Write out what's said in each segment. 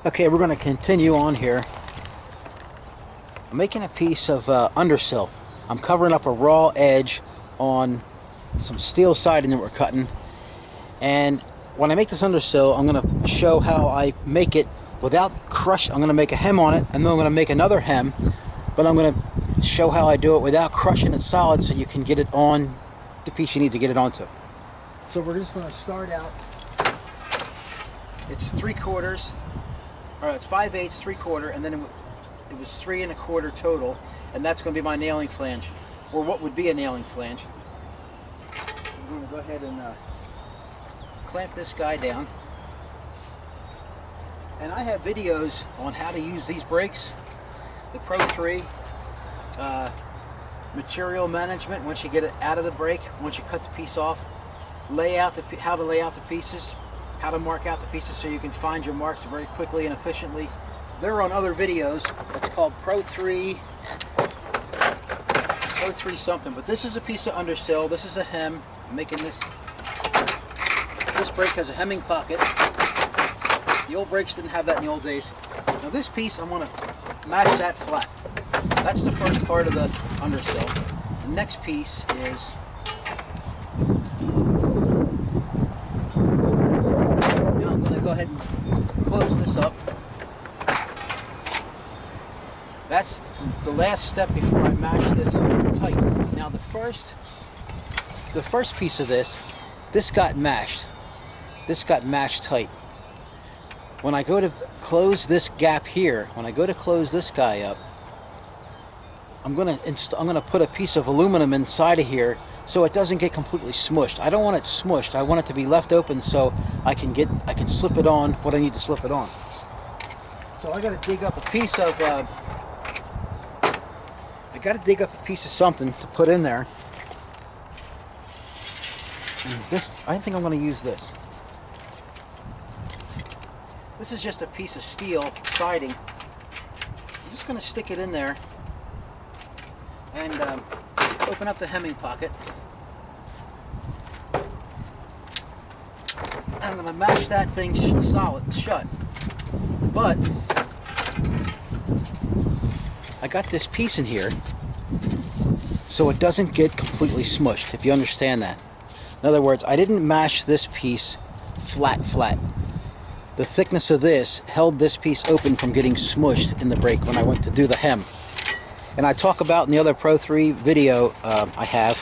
Okay, we're going to continue on here. I'm making a piece of undersill. I'm covering up a raw edge on some steel siding that we're cutting. And when I make this undersill, I'm going to show how I make it without crush. I'm going to make a hem on it, and then I'm going to make another hem. But I'm going to show how I do it without crushing it solid, so you can get it on the piece you need to get it onto. So we're just going to start out. It's 3/4, or it's 5/8, 3/4, and then it was 3 1/4 total, and that's going to be my nailing flange, or what would be a nailing flange. I'm going to go ahead and clamp this guy down. And I have videos on how to use these brakes, the Pro 3, material management once you get it out of the brake, once you cut the piece off, how to lay out the pieces, how to mark out the pieces so you can find your marks very quickly and efficiently. They're on other videos. It's called Pro 3 something, but this is a piece of undersill. This is a hem. I'm making this. This brake has a hemming pocket. The old brakes didn't have that in the old days. Now this piece, I'm going to match that flat. That's the first part of the undersill. The next piece is I'm going to go ahead and close this up. That's the last step before I mash this tight. Now the first piece of this got mashed. This got mashed tight. When I go to close this gap here, when I go to close this guy up, I'm gonna put a piece of aluminum inside of here so it doesn't get completely smushed. I don't want it smushed. I want it to be left open so I can slip it on what I need to slip it on. So I got to dig up a piece of something to put in there. And this, I think I'm going to use this. This is just a piece of steel siding. I'm just going to stick it in there and open up the hemming pocket. I'm going to mash that thing solid shut. But I got this piece in here so it doesn't get completely smushed, if you understand that. In other words, I didn't mash this piece flat. The thickness of this held this piece open from getting smushed in the brake when I went to do the hem. And I talk about in the other Pro 3 video I have,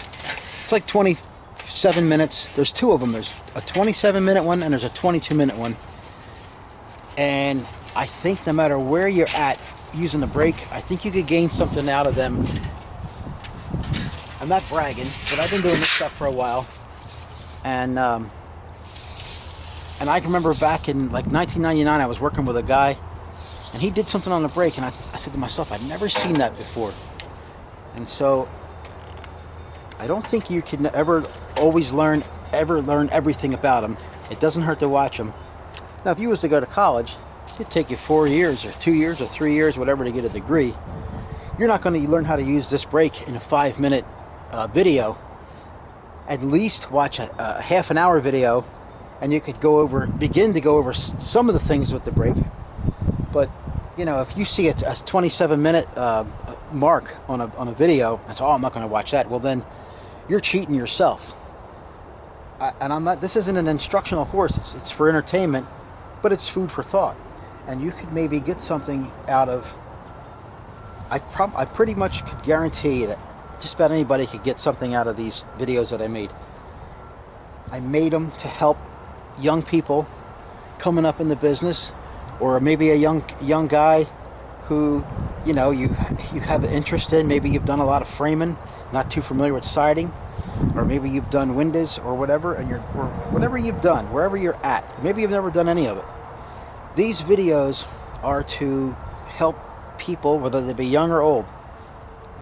it's like 27 minutes. There's two of them. There's a 27-minute one and there's a 22-minute one. And I think no matter where you're at using the brake, I think you could gain something out of them. I'm not bragging, but I've been doing this stuff for a while. And I can remember back in like 1999, I was working with a guy, and he did something on the brake, and I said to myself, I'd never seen that before. And so, I don't think you can ever learn everything about them. It doesn't hurt to watch them. Now, if you was to go to college, it'd take you 4 years, or 2 years, or 3 years, whatever, to get a degree. You're not going to learn how to use this brake in a 5-minute video. At least watch a half an hour video, and you could begin to go over some of the things with the brake. But you know, if you see it's a 27-minute mark on a video, and so, oh, I'm not going to watch that. Well, then you're cheating yourself. And I'm not. This isn't an instructional course. It's for entertainment, but it's food for thought. And you could maybe get something out of. I pretty much could guarantee you that just about anybody could get something out of these videos that I made. I made them to help young people coming up in the business, or maybe a young guy who, you know, you have an interest in. Maybe you've done a lot of framing, not too familiar with siding, or maybe you've done windows or whatever, and or whatever you've done, wherever you're at. Maybe you've never done any of it. These videos are to help people, whether they be young or old.